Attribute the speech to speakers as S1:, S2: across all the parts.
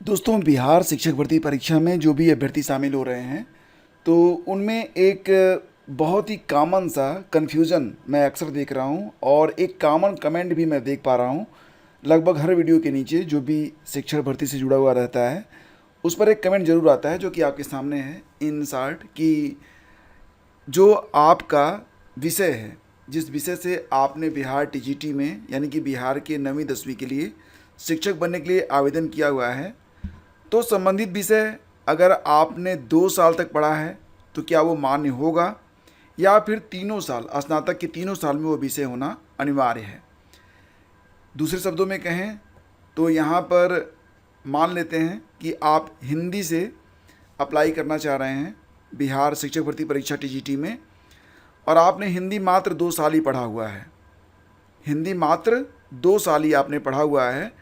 S1: दोस्तों, बिहार शिक्षक भर्ती परीक्षा में जो भी अभ्यर्थी शामिल हो रहे हैं, तो उनमें एक बहुत ही कॉमन सा कन्फ्यूज़न मैं अक्सर देख रहा हूँ और एक कॉमन कमेंट भी मैं देख पा रहा हूँ। लगभग हर वीडियो के नीचे जो भी शिक्षक भर्ती से जुड़ा हुआ रहता है, उस पर एक कमेंट ज़रूर आता है जो कि आपके सामने है इन शॉर्ट कि जो आपका विषय है, जिस विषय से आपने बिहार टीजीटी में यानी कि बिहार के 9वीं 10वीं के लिए शिक्षक बनने के लिए आवेदन किया हुआ है, तो संबंधित विषय अगर आपने 2 साल तक पढ़ा है तो क्या वो मान्य होगा या फिर तीनों साल, स्नातक के तीनों साल में वो विषय होना अनिवार्य है। दूसरे शब्दों में कहें तो यहाँ पर मान लेते हैं कि आप हिंदी से अप्लाई करना चाह रहे हैं बिहार शिक्षक भर्ती परीक्षा टीजीटी में, और आपने हिंदी मात्र 2 साल ही पढ़ा हुआ है। हिंदी मात्र 2 साल ही आपने पढ़ा हुआ है,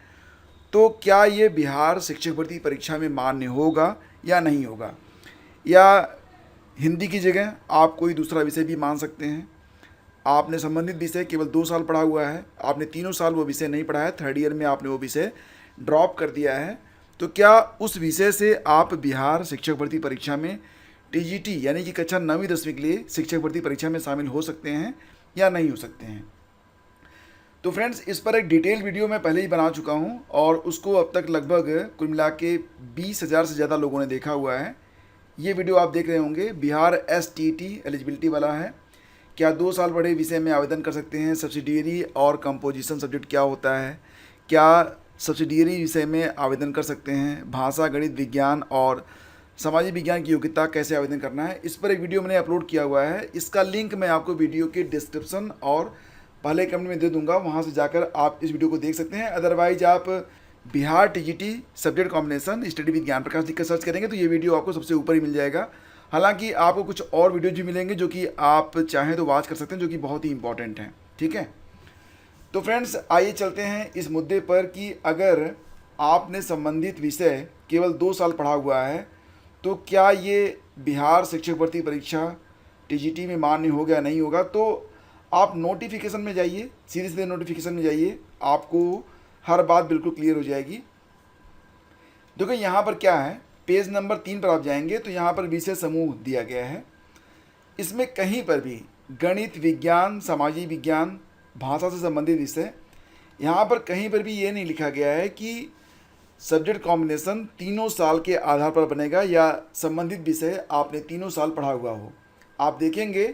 S1: तो क्या ये बिहार शिक्षक भर्ती परीक्षा में मान्य होगा या नहीं होगा? या हिंदी की जगह आप कोई दूसरा विषय भी मान सकते हैं। आपने संबंधित विषय केवल 2 साल पढ़ा हुआ है, आपने तीनों साल वो विषय नहीं पढ़ा है, थर्ड ईयर में आपने वो विषय ड्रॉप कर दिया है, तो क्या उस विषय से आप बिहार शिक्षक भर्ती परीक्षा में टीजीटी यानी कि कक्षा 9वीं 10वीं के लिए शिक्षक भर्ती परीक्षा में शामिल हो सकते हैं या नहीं हो सकते हैं? तो फ्रेंड्स, इस पर एक डिटेल वीडियो मैं पहले ही बना चुका हूँ और उसको अब तक लगभग कुल मिला के 20,000 से ज़्यादा लोगों ने देखा हुआ है। ये वीडियो आप देख रहे होंगे, बिहार एसटीटी एलिजिबिलिटी वाला है। क्या 2 साल पढ़े विषय में आवेदन कर सकते हैं? सब्सिडियरी और कंपोजिशन सब्जेक्ट क्या होता है? क्या सब्सिडियरी विषय में आवेदन कर सकते हैं? भाषा, गणित, विज्ञान और सामाजिक विज्ञान की योग्यता कैसे आवेदन करना है, इस पर एक वीडियो मैंने अपलोड किया हुआ है। इसका लिंक मैं आपको वीडियो के डिस्क्रिप्शन और पहले कमेंट में दे दूंगा, वहाँ से जाकर आप इस वीडियो को देख सकते हैं। अदरवाइज आप Bihar TGT subject combination study with ज्ञान प्रकाश लिख कर सर्च करेंगे तो ये वीडियो आपको सबसे ऊपर ही मिल जाएगा। हालांकि आपको कुछ और वीडियो भी मिलेंगे जो कि आप चाहें तो वॉच कर सकते हैं, जो कि बहुत ही इंपॉर्टेंट हैं। ठीक है, तो फ्रेंड्स आइए चलते हैं इस मुद्दे पर कि अगर आपने संबंधित विषय केवल 2 साल पढ़ा हुआ है तो क्या ये बिहार शिक्षक भर्ती परीक्षा टीजीटी में मान्य होगा या नहीं होगा। तो आप नोटिफिकेशन में जाइए, सीधे सीधे नोटिफिकेशन में जाइए, आपको हर बात बिल्कुल क्लियर हो जाएगी। देखो यहाँ पर क्या है, पेज नंबर 3 पर आप जाएंगे तो यहाँ पर विषय समूह दिया गया है। इसमें कहीं पर भी गणित, विज्ञान, सामाजिक विज्ञान, भाषा से संबंधित विषय, यहाँ पर कहीं पर भी ये नहीं लिखा गया है कि सब्जेक्ट कॉम्बिनेशन तीनों साल के आधार पर बनेगा या संबंधित विषय आपने तीनों साल पढ़ा हुआ हो। आप देखेंगे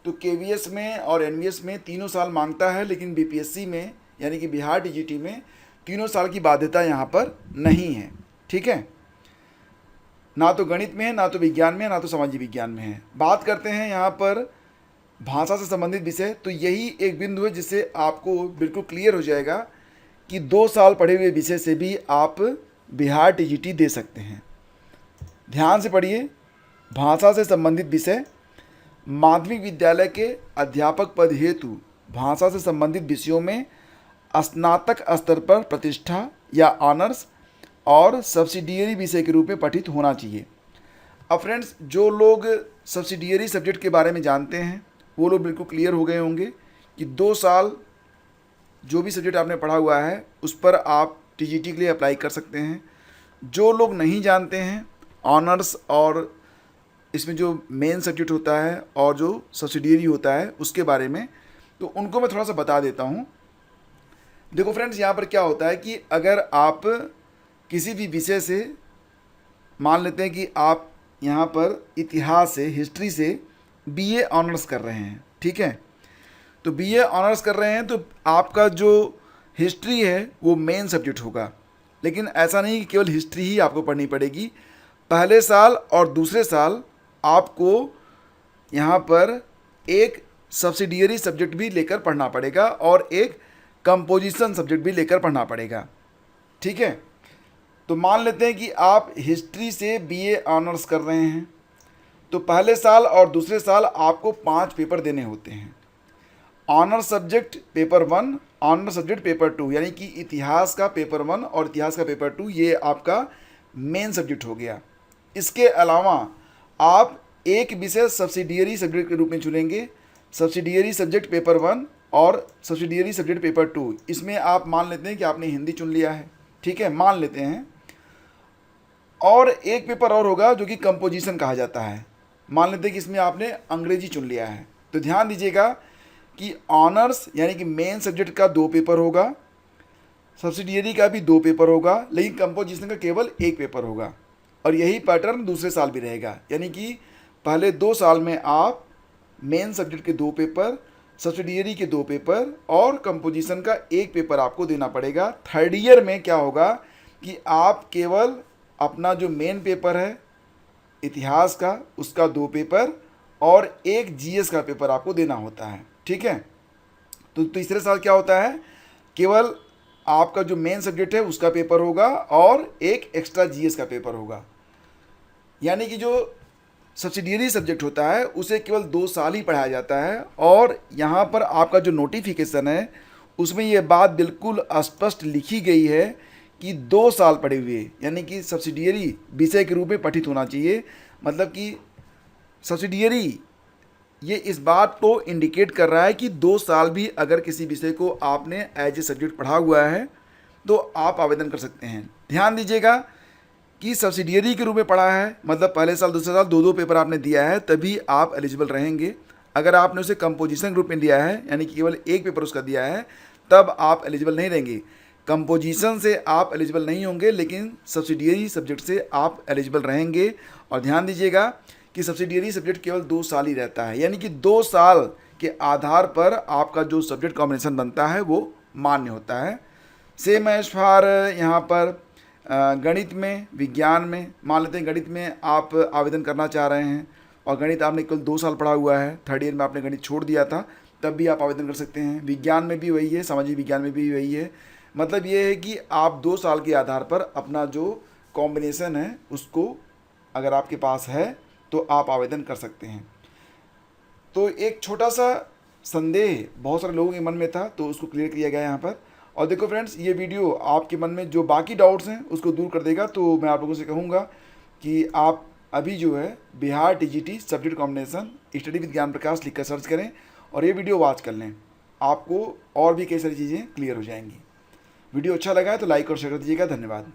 S1: तो केवीएस में और एनवीएस में तीनों साल मांगता है, लेकिन बीपीएससी में यानी कि बिहार टीजीटी में तीनों साल की बाध्यता यहाँ पर नहीं है। ठीक है, ना तो गणित में है, ना तो विज्ञान में है, ना तो सामाजिक विज्ञान में है। बात करते हैं यहाँ पर भाषा से संबंधित विषय, तो यही एक बिंदु है जिससे आपको बिल्कुल क्लियर हो जाएगा कि 2 साल पढ़े हुए विषय से भी आप बिहार टीजीटी दे सकते हैं। ध्यान से पढ़िए, भाषा से संबंधित विषय, माध्यमिक विद्यालय के अध्यापक पद हेतु भाषा से संबंधित विषयों में स्नातक स्तर पर प्रतिष्ठा या ऑनर्स और सब्सिडियरी विषय के रूप में पठित होना चाहिए। अब फ्रेंड्स, जो लोग सब्सिडियरी सब्जेक्ट के बारे में जानते हैं वो लोग बिल्कुल क्लियर हो गए होंगे कि 2 साल जो भी सब्जेक्ट आपने पढ़ा हुआ है उस पर आप टीजीटी के लिए अप्लाई कर सकते हैं। जो लोग नहीं जानते हैं ऑनर्स और इसमें जो मेन सब्जेक्ट होता है और जो सब्सिडियरी होता है उसके बारे में, तो उनको मैं थोड़ा सा बता देता हूँ। देखो फ्रेंड्स, यहाँ पर क्या होता है कि अगर आप किसी भी विषय से, मान लेते हैं कि आप यहाँ पर इतिहास से, हिस्ट्री से बीए ऑनर्स कर रहे हैं। ठीक है, तो बीए ऑनर्स कर रहे हैं तो आपका जो हिस्ट्री है वो मेन सब्जेक्ट होगा। लेकिन ऐसा नहीं कि केवल हिस्ट्री ही आपको पढ़नी पड़ेगी। पहले साल और दूसरे साल आपको यहाँ पर एक सब्सिडियरी सब्जेक्ट भी लेकर पढ़ना पड़ेगा और एक कंपोजिशन सब्जेक्ट भी लेकर पढ़ना पड़ेगा। ठीक है, तो मान लेते हैं कि आप हिस्ट्री से बीए ऑनर्स कर रहे हैं, तो पहले साल और दूसरे साल आपको 5 पेपर देने होते हैं। Honour subject paper 1, honour subject paper 2, यानी कि इतिहास का पेपर 1 और इतिहास का पेपर 2 ये आपका मेन सब्जेक्ट हो गया। इसके अलावा आप एक विषय सब्सिडियरी सब्जेक्ट के रूप में चुनेंगे, सब्सिडियरी सब्जेक्ट पेपर 1 और सब्सिडियरी सब्जेक्ट पेपर 2। इसमें आप मान लेते हैं कि आपने हिंदी चुन लिया है। ठीक है, मान लेते हैं। और एक पेपर और होगा जो कि कंपोजिशन कहा जाता है। मान लेते हैं कि इसमें आपने अंग्रेजी चुन लिया है, तो ध्यान दीजिएगा कि ऑनर्स यानी कि मेन सब्जेक्ट का 2 पेपर होगा, सब्सिडियरी का भी 2 पेपर होगा, लेकिन कंपोजिशन का केवल 1 पेपर होगा। और यही पैटर्न दूसरे साल भी रहेगा, यानी कि पहले 2 साल में आप मेन सब्जेक्ट के 2 पेपर, सब्सिडियरी के 2 पेपर और कंपोजिशन का 1 पेपर आपको देना पड़ेगा। थर्ड ईयर में क्या होगा कि आप केवल अपना जो मेन पेपर है इतिहास का, उसका 2 पेपर और 1 जीएस का पेपर आपको देना होता है। ठीक है, तो तीसरे साल क्या होता है, केवल आपका जो मेन सब्जेक्ट है उसका पेपर होगा और एक एक्स्ट्रा जीएस का पेपर होगा। यानी कि जो सब्सिडियरी सब्जेक्ट होता है उसे केवल 2 साल ही पढ़ाया जाता है। और यहाँ पर आपका जो नोटिफिकेशन है उसमें ये बात बिल्कुल स्पष्ट लिखी गई है कि 2 साल पढ़े हुए, यानी कि सब्सिडियरी विषय के रूप में पठित होना चाहिए। मतलब कि सब्सिडियरी ये इस बात को इंडिकेट कर रहा है कि 2 साल भी अगर किसी विषय को आपने एज ए सब्जेक्ट पढ़ा हुआ है तो आप आवेदन कर सकते हैं। ध्यान दीजिएगा कि सब्सिडियरी के रूप में पढ़ा है, मतलब पहले साल दूसरे साल 2-2 पेपर आपने दिया है, तभी आप एलिजिबल रहेंगे। अगर आपने उसे कंपोजिशन ग्रुप में दिया है, यानी कि केवल 1 पेपर उसका दिया है, तब आप एलिजिबल नहीं रहेंगे। कंपोजिशन से आप एलिजिबल नहीं होंगे, लेकिन सब्सिडियरी सब्जेक्ट से आप एलिजिबल रहेंगे। और ध्यान दीजिएगा कि सब्सिडियरी सब्जेक्ट केवल 2 साल ही रहता है, यानी कि 2 साल के आधार पर आपका जो सब्जेक्ट कॉम्बिनेशन बनता है वो मान्य होता है। सेम एज फॉर यहाँ पर गणित में, विज्ञान में, मान लेते हैं गणित में आप आवेदन करना चाह रहे हैं और गणित आपने केवल 2 साल पढ़ा हुआ है, थर्ड ईयर में आपने गणित छोड़ दिया था, तब भी आप आवेदन कर सकते हैं। विज्ञान में भी वही है, सामाजिक विज्ञान में भी वही है। मतलब ये है कि आप 2 साल के आधार पर अपना जो कॉम्बिनेशन है उसको अगर आपके पास है तो आप आवेदन कर सकते हैं। तो एक छोटा सा संदेह बहुत सारे लोगों के मन में था, तो उसको क्लियर किया गया यहाँ पर। और देखो फ्रेंड्स, ये वीडियो आपके मन में जो बाकी डाउट्स हैं उसको दूर कर देगा। तो मैं आप लोगों से कहूँगा कि आप अभी जो है Bihar TGT subject combination study with ज्ञान प्रकाश लिखकर सर्च करें और ये वीडियो वॉच कर लें, आपको और भी कई सारी चीज़ें क्लियर हो जाएंगी। वीडियो अच्छा लगा है तो लाइक और शेयर कर दीजिएगा। धन्यवाद।